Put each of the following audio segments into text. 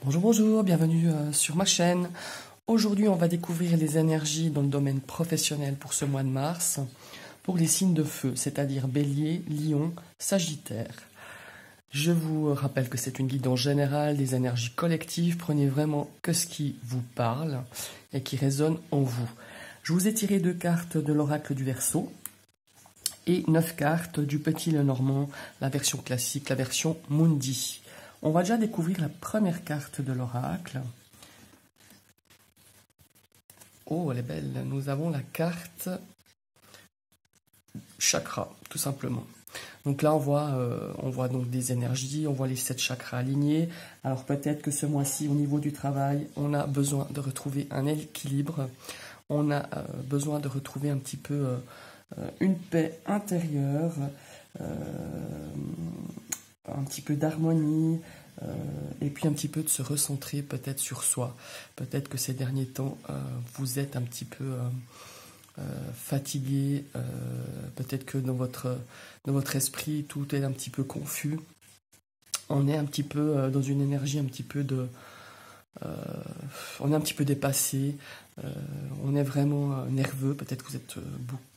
Bonjour, bonjour, bienvenue sur ma chaîne. Aujourd'hui, on va découvrir les énergies dans le domaine professionnel pour ce mois de mars, pour les signes de feu, c'est-à-dire Bélier, Lion, Sagittaire. Je vous rappelle que c'est une guidance générale des énergies collectives. Prenez vraiment que ce qui vous parle et qui résonne en vous. Je vous ai tiré 2 cartes de l'oracle du Verseau et 9 cartes du Petit Lenormand, la version classique, la version Mundi. On va déjà découvrir la première carte de l'oracle. Oh, elle est belle. Nous avons la carte chakra, tout simplement. Donc là, on voit donc des énergies, on voit les 7 chakras alignés. Alors peut-être que ce mois-ci, au niveau du travail, on a besoin de retrouver un équilibre. On a besoin de retrouver un petit peu une paix intérieure, un petit peu d'harmonie, et puis un petit peu de se recentrer peut-être sur soi. Peut-être que ces derniers temps, vous êtes un petit peu fatigué, peut-être que dans votre esprit, tout est un petit peu confus. On est un petit peu dans une énergie un petit peu on est un petit peu dépassé, on est vraiment nerveux, peut-être que vous êtes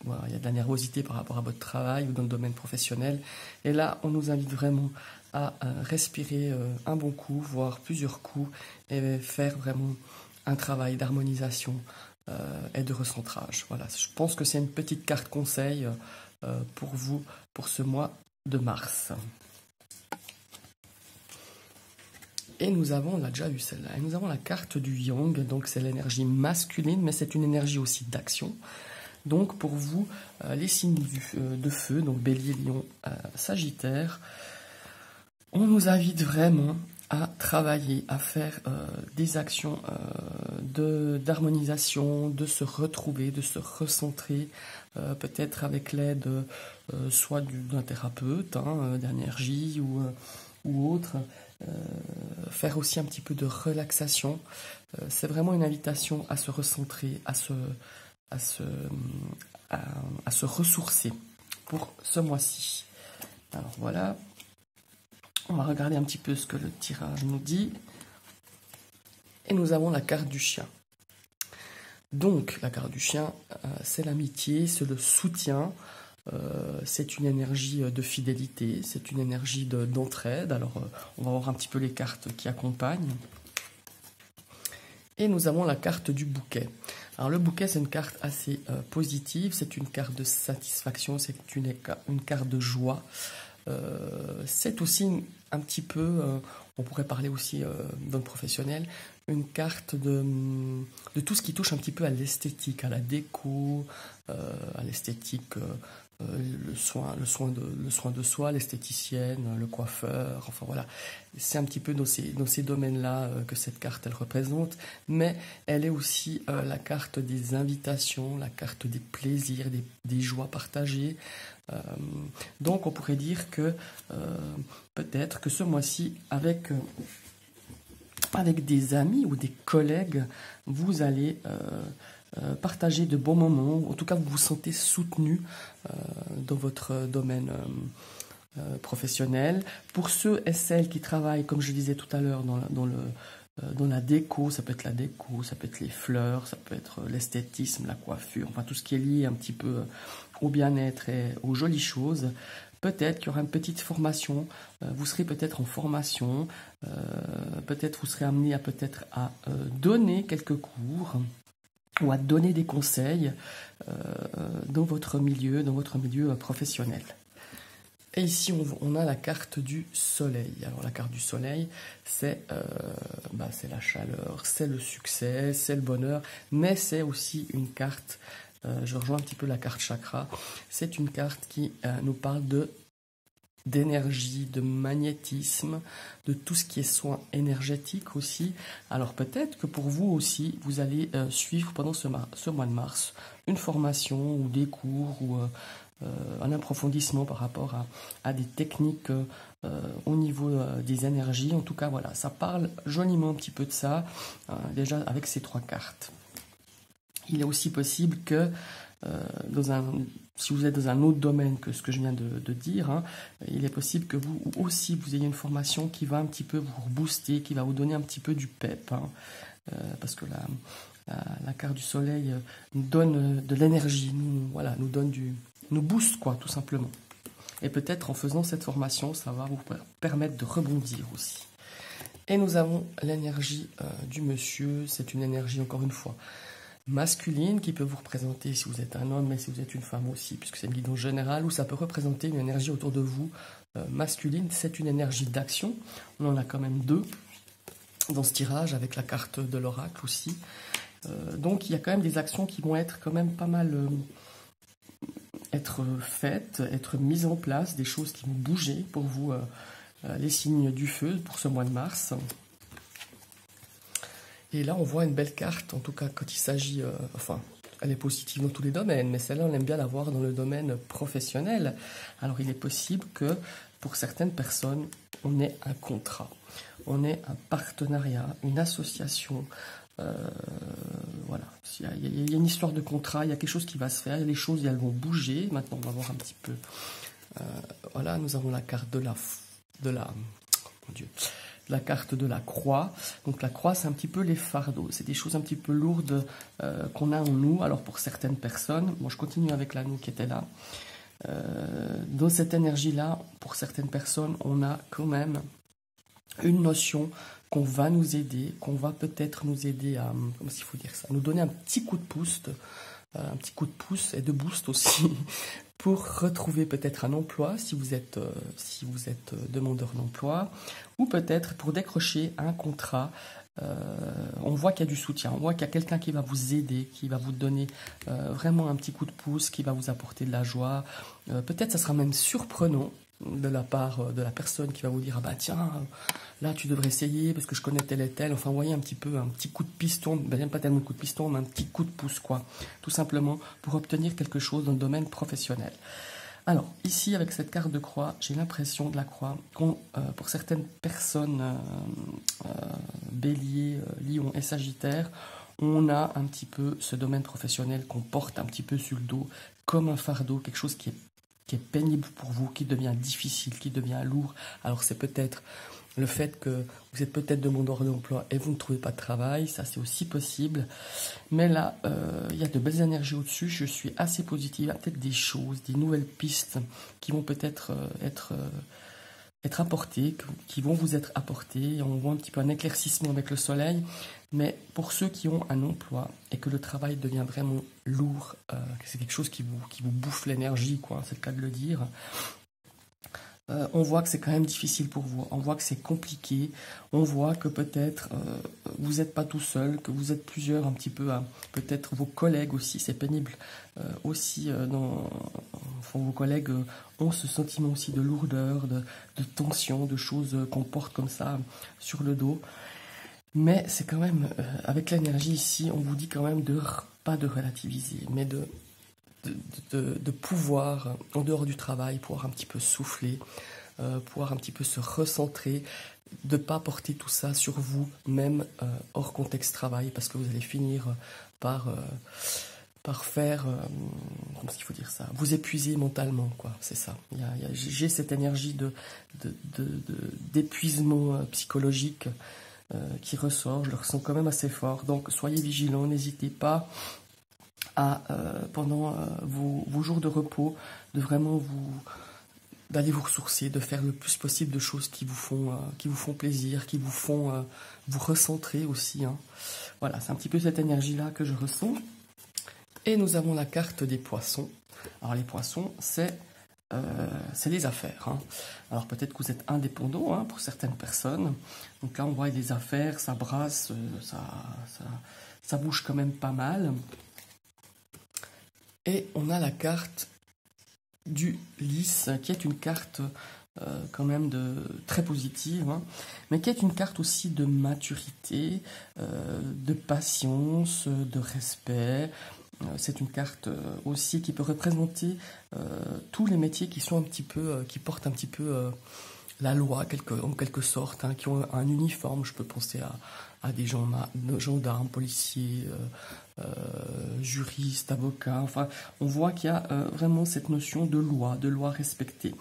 voilà, il y a de la nervosité par rapport à votre travail ou dans le domaine professionnel. Et là, on nous invite vraiment à respirer un bon coup, voire plusieurs coups, et faire vraiment un travail d'harmonisation et de recentrage. Voilà, je pense que c'est une petite carte conseil pour vous pour ce mois de mars. Et nous avons, on l'a déjà vu celle-là, et nous avons la carte du Yang, donc c'est l'énergie masculine, mais c'est une énergie aussi d'action. Donc pour vous, les signes de feu, donc Bélier, Lion, Sagittaire, on nous invite vraiment à travailler, à faire des actions d'harmonisation, de se retrouver, de se recentrer, peut-être avec l'aide soit d'un thérapeute, d'énergie ou autre. Faire aussi un petit peu de relaxation. C'est vraiment une invitation à se recentrer, à se ressourcer pour ce mois-ci. Alors voilà, on va regarder un petit peu ce que le tirage nous dit. Et nous avons la carte du chien. Donc la carte du chien, c'est l'amitié, c'est le soutien. C'est une énergie de fidélité, c'est une énergie d'entraide. Alors, on va voir un petit peu les cartes qui accompagnent. Et nous avons la carte du bouquet. Alors, le bouquet, c'est une carte assez positive, c'est une carte de satisfaction, c'est une carte de joie. C'est aussi un petit peu, on pourrait parler aussi dans le professionnel, une carte de tout ce qui touche un petit peu à l'esthétique, à la déco, à l'esthétique, le soin de soi, l'esthéticienne, le coiffeur, enfin voilà. C'est un petit peu dans ces domaines-là que cette carte elle représente, mais elle est aussi la carte des invitations, la carte des plaisirs, des joies partagées. Donc on pourrait dire que peut-être que ce mois-ci, avec des amis ou des collègues, vous allez partager de bons moments. En tout cas, vous vous sentez soutenu dans votre domaine professionnel. Pour ceux et celles qui travaillent, comme je disais tout à l'heure, dans la déco, ça peut être la déco, ça peut être les fleurs, ça peut être l'esthétisme, la coiffure, enfin tout ce qui est lié un petit peu au bien-être et aux jolies choses. Peut-être qu'il y aura une petite formation, vous serez peut-être en formation, peut-être vous serez amené à donner quelques cours ou à donner des conseils dans votre milieu professionnel. Et ici, on a la carte du soleil. Alors la carte du soleil, c'est la chaleur, c'est le succès, c'est le bonheur, mais c'est aussi une carte, je rejoins un petit peu la carte chakra, c'est une carte qui nous parle d'énergie, de magnétisme, de tout ce qui est soin énergétique aussi. Alors peut-être que pour vous aussi, vous allez suivre pendant ce mois de mars une formation ou des cours ou un approfondissement par rapport à des techniques au niveau des énergies. En tout cas, voilà, ça parle joliment un petit peu de ça, déjà avec ces 3 cartes. Il est aussi possible que si vous êtes dans un autre domaine que ce que je viens de dire, hein, il est possible que vous aussi vous ayez une formation qui va un petit peu vous booster, qui va vous donner un petit peu du pep, hein, parce que la carte du soleil nous donne de l'énergie, voilà, nous booste quoi, tout simplement. Et peut-être en faisant cette formation, ça va vous permettre de rebondir aussi. Et nous avons l'énergie du monsieur, c'est une énergie encore une fois masculine qui peut vous représenter si vous êtes un homme, mais si vous êtes une femme aussi, puisque c'est une guidance générale, ou ça peut représenter une énergie autour de vous masculine. C'est une énergie d'action. On en a quand même deux dans ce tirage, avec la carte de l'oracle aussi. Donc il y a quand même des actions qui vont être quand même pas mal être faites, être mises en place, des choses qui vont bouger pour vous, les signes du feu pour ce mois de mars. Et là, on voit une belle carte, en tout cas quand il s'agit, enfin, elle est positive dans tous les domaines, mais celle-là, on aime bien la voir dans le domaine professionnel. Alors, il est possible que, pour certaines personnes, on ait un contrat, on ait un partenariat, une association, voilà. Il y a une histoire de contrat, il y a quelque chose qui va se faire, les choses, elles vont bouger. Maintenant, on va voir un petit peu. Voilà, nous avons la carte la carte de la croix. Donc la croix, c'est un petit peu les fardeaux. C'est des choses un petit peu lourdes qu'on a en nous. Alors pour certaines personnes, moi je continue avec l'anneau qui était là. Dans cette énergie-là, pour certaines personnes, on a quand même une notion qu'on va nous aider, qu'on va peut-être nous aider à, comment il faut dire ça, nous donner un petit coup de pouce, et de boost aussi, pour retrouver peut-être un emploi si vous êtes demandeur d'emploi, ou peut-être pour décrocher un contrat. On voit qu'il y a du soutien, on voit qu'il y a quelqu'un qui va vous aider, qui va vous donner vraiment un petit coup de pouce, qui va vous apporter de la joie. Peut-être ça sera même surprenant de la part de la personne qui va vous dire « Ah bah tiens, là tu devrais essayer parce que je connais tel et tel ». Enfin, vous voyez un petit peu, un petit coup de piston, ben, pas tellement de coup de piston, mais un petit coup de pouce, quoi. Tout simplement pour obtenir quelque chose dans le domaine professionnel. Alors, ici, avec cette carte de croix, j'ai l'impression de la croix pour certaines personnes, Bélier, Lion et Sagittaire, on a un petit peu ce domaine professionnel qu'on porte un petit peu sur le dos, comme un fardeau, quelque chose qui est pénible pour vous, qui devient difficile, qui devient lourd. Alors c'est peut-être le fait que vous êtes peut-être demandeur d'emploi et vous ne trouvez pas de travail, ça c'est aussi possible. Mais là, il y a de belles énergies au-dessus, je suis assez positive, il y a peut-être des choses, des nouvelles pistes qui vont peut-être être apportées, qui vont vous être apportées. On voit un petit peu un éclaircissement avec le soleil. Mais pour ceux qui ont un emploi et que le travail devient vraiment lourd, c'est quelque chose qui vous bouffe l'énergie, quoi, c'est le cas de le dire, on voit que c'est quand même difficile pour vous, on voit que c'est compliqué, on voit que peut-être vous n'êtes pas tout seul, que vous êtes plusieurs un petit peu, peut-être vos collègues aussi, c'est pénible, vos collègues ont ce sentiment aussi de lourdeur, de tension, de choses qu'on porte comme ça sur le dos. Mais c'est quand même, avec l'énergie ici, on vous dit quand même pas de relativiser, mais de pouvoir, en dehors du travail, pouvoir un petit peu souffler, pouvoir un petit peu se recentrer, de ne pas porter tout ça sur vous, même hors contexte travail, parce que vous allez finir par faire, comment est-ce qu'il faut dire ça, vous épuiser mentalement, quoi, c'est ça. J'ai cette énergie d'épuisement psychologique qui ressort, je le ressens quand même assez fort. Donc soyez vigilants, n'hésitez pas à, pendant vos jours de repos, de vraiment d'aller vous ressourcer, de faire le plus possible de choses qui vous font plaisir, qui vous font vous recentrer aussi, hein. Voilà, c'est un petit peu cette énergie-là que je ressens. Et nous avons la carte des poissons. Alors les poissons, c'est les affaires, hein. Alors peut-être que vous êtes indépendant, hein, pour certaines personnes. Donc là on voit les affaires, ça brasse, ça bouge quand même pas mal. Et on a la carte du lys, qui est une carte quand même très positive, hein, mais qui est une carte aussi de maturité, de patience, de respect. C'est une carte aussi qui peut représenter tous les métiers qui sont un petit peu, qui portent un petit peu la loi en quelque sorte, hein, qui ont un uniforme. Je peux penser à des gendarmes, policiers, juristes, avocats. Enfin, on voit qu'il y a vraiment cette notion de loi respectée.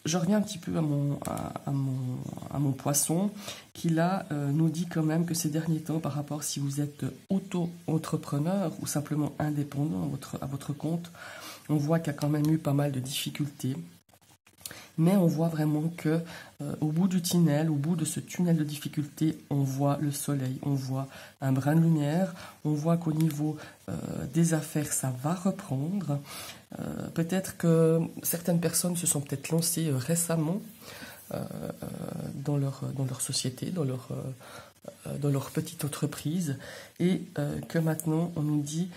Je reviens un petit peu à mon poisson, qui là nous dit quand même que ces derniers temps, par rapport si vous êtes auto-entrepreneur ou simplement indépendant à votre compte, on voit qu'il y a quand même eu pas mal de difficultés. Mais on voit vraiment que au bout du tunnel, au bout de ce tunnel de difficulté, on voit le soleil, on voit un brin de lumière, on voit qu'au niveau des affaires, ça va reprendre. Peut-être que certaines personnes se sont peut-être lancées récemment dans leur société, dans leur petite entreprise, et que maintenant on nous dit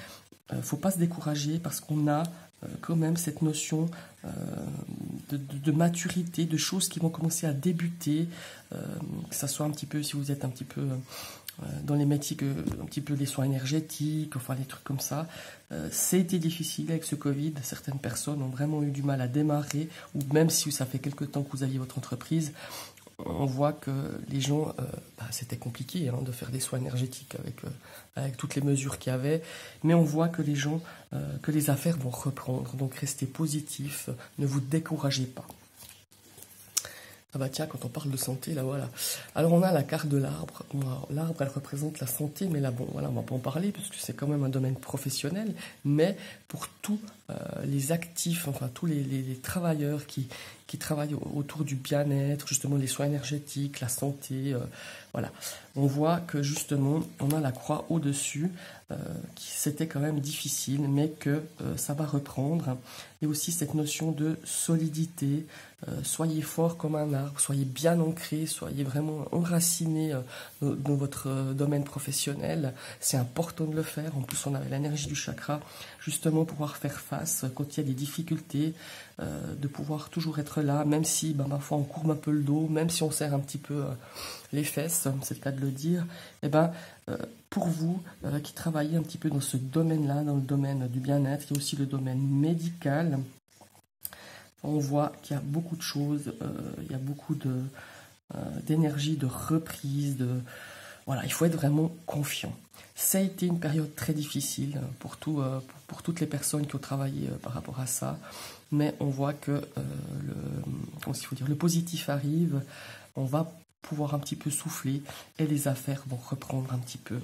faut pas se décourager parce qu'on a quand même cette notion de maturité, de choses qui vont commencer à débuter, que ça soit un petit peu, si vous êtes un petit peu dans les métiers, un petit peu les soins énergétiques, enfin les trucs comme ça. C'était difficile avec ce Covid, certaines personnes ont vraiment eu du mal à démarrer, ou même si ça fait quelque temps que vous aviez votre entreprise, on voit que les gens, c'était compliqué hein, de faire des soins énergétiques avec toutes les mesures qu'il y avait, mais on voit que que les affaires vont reprendre, donc restez positifs, ne vous découragez pas. Ah bah tiens, quand on parle de santé, là voilà. Alors on a la carte de l'arbre. L'arbre, elle représente la santé, mais là bon, voilà, on va pas en parler parce que c'est quand même un domaine professionnel. Mais pour tous les actifs, enfin tous les travailleurs qui travaillent autour du bien-être, justement les soins énergétiques, la santé, voilà. On voit que justement, on a la croix au-dessus, c'était quand même difficile, mais que ça va reprendre. Et aussi cette notion de solidité, soyez fort comme un arbre, soyez bien ancré, soyez vraiment enraciné dans votre domaine professionnel. C'est important de le faire. En plus, on a l'énergie du chakra, justement, pour pouvoir faire face quand il y a des difficultés, de pouvoir toujours être là, même si parfois on courbe un peu le dos, même si on serre un petit peu les fesses, c'est le cas de le dire, et pour vous qui travaillez un petit peu dans ce domaine-là, dans le domaine du bien-être, il y a aussi le domaine médical, on voit qu'il y a beaucoup de choses, il y a beaucoup d'énergie, de reprise, voilà, il faut être vraiment confiant. Ça a été une période très difficile pour toutes les personnes qui ont travaillé par rapport à ça, mais on voit que le positif arrive, on va pouvoir un petit peu souffler et les affaires vont reprendre un petit peu,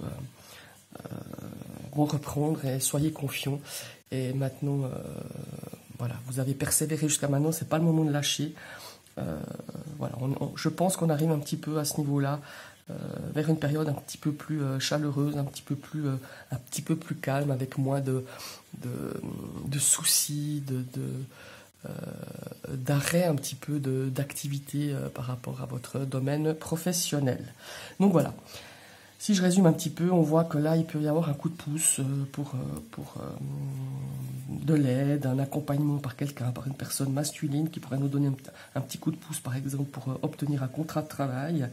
vont reprendre et soyez confiants. Et maintenant, voilà, vous avez persévéré jusqu'à maintenant, c'est pas le moment de lâcher. Voilà, je pense qu'on arrive un petit peu à ce niveau-là, vers une période un petit peu plus chaleureuse, un petit peu plus calme, avec moins de soucis, d'arrêt un petit peu d'activité par rapport à votre domaine professionnel. Donc voilà. Si je résume un petit peu, on voit que là, il peut y avoir un coup de pouce pour de l'aide, un accompagnement par quelqu'un, par une personne masculine qui pourrait nous donner un petit coup de pouce, par exemple, pour obtenir un contrat de travail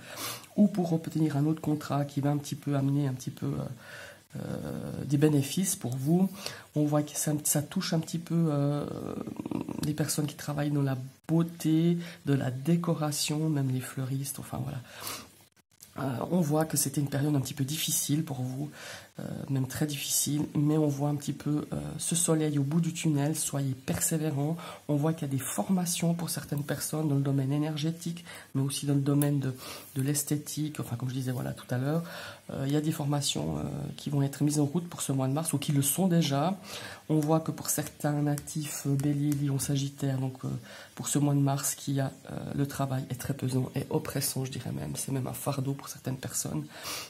ou pour obtenir un autre contrat qui va un petit peu amener un petit peu des bénéfices pour vous. On voit que ça touche un petit peu les personnes qui travaillent dans la beauté, de la décoration, même les fleuristes, enfin voilà. On voit que c'était une période un petit peu difficile pour vous, même très difficile, mais on voit un petit peu ce soleil au bout du tunnel, soyez persévérants. On voit qu'il y a des formations pour certaines personnes dans le domaine énergétique, mais aussi dans le domaine de l'esthétique, enfin comme je disais voilà tout à l'heure. Il y a des formations qui vont être mises en route pour ce mois de mars, ou qui le sont déjà. On voit que pour certains natifs Bélier, Lion, Sagittaire, donc pour ce mois de mars, le travail est très pesant et oppressant, je dirais même. C'est même un fardeau pour certaines personnes.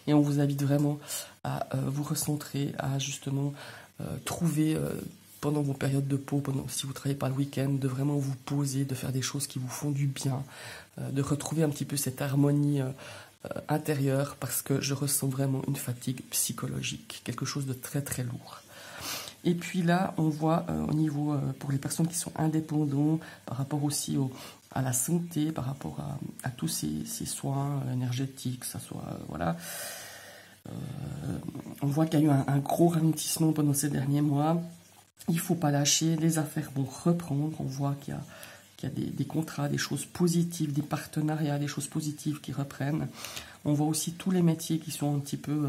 Et on vous invite vraiment à vous recentrer, à justement trouver pendant vos périodes de pause, si vous ne travaillez pas le week-end, de vraiment vous poser, de faire des choses qui vous font du bien, de retrouver un petit peu cette harmonie intérieure, parce que je ressens vraiment une fatigue psychologique, quelque chose de très très lourd. Et puis là, on voit au niveau, pour les personnes qui sont indépendantes, par rapport aussi à la santé, par rapport à tous ces soins énergétiques, que ça soit, voilà. On voit qu'il y a eu un gros ralentissement pendant ces derniers mois. Il ne faut pas lâcher, les affaires vont reprendre. On voit qu'il y a qu'il y a des contrats, des choses positives, des partenariats, des choses positives qui reprennent. On voit aussi tous les métiers qui sont un petit peu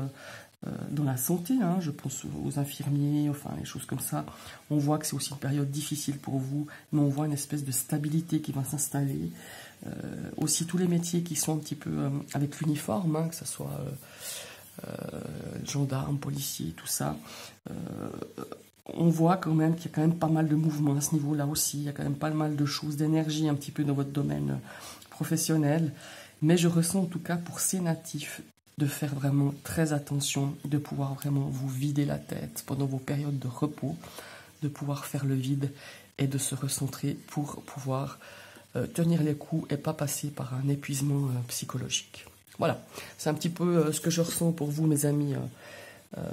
dans la santé, hein, je pense aux infirmiers, enfin les choses comme ça. On voit que c'est aussi une période difficile pour vous, mais on voit une espèce de stabilité qui va s'installer. Aussi tous les métiers qui sont un petit peu avec l'uniforme, hein, que ce soit gendarmes, policiers, tout ça. On voit quand même qu'il y a quand même pas mal de mouvements à ce niveau-là aussi. Il y a quand même pas mal de choses, d'énergie un petit peu dans votre domaine professionnel. Mais je ressens en tout cas pour ces natifs de faire vraiment très attention, de pouvoir vraiment vous vider la tête pendant vos périodes de repos, de pouvoir faire le vide et de se recentrer pour pouvoir tenir les coups et pas passer par un épuisement psychologique. Voilà, c'est un petit peu ce que je ressens pour vous, mes amis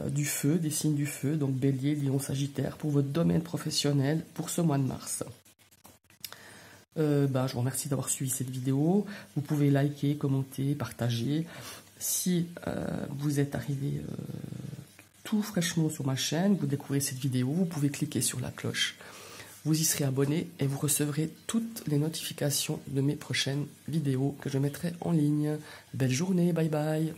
du feu, des signes du feu, donc Bélier, Lion, Sagittaire, pour votre domaine professionnel pour ce mois de mars. Je vous remercie d'avoir suivi cette vidéo. Vous pouvez liker, commenter, partager. Si vous êtes arrivé tout fraîchement sur ma chaîne, vous découvrez cette vidéo, vous pouvez cliquer sur la cloche. Vous y serez abonné et vous recevrez toutes les notifications de mes prochaines vidéos que je mettrai en ligne. Belle journée, bye bye.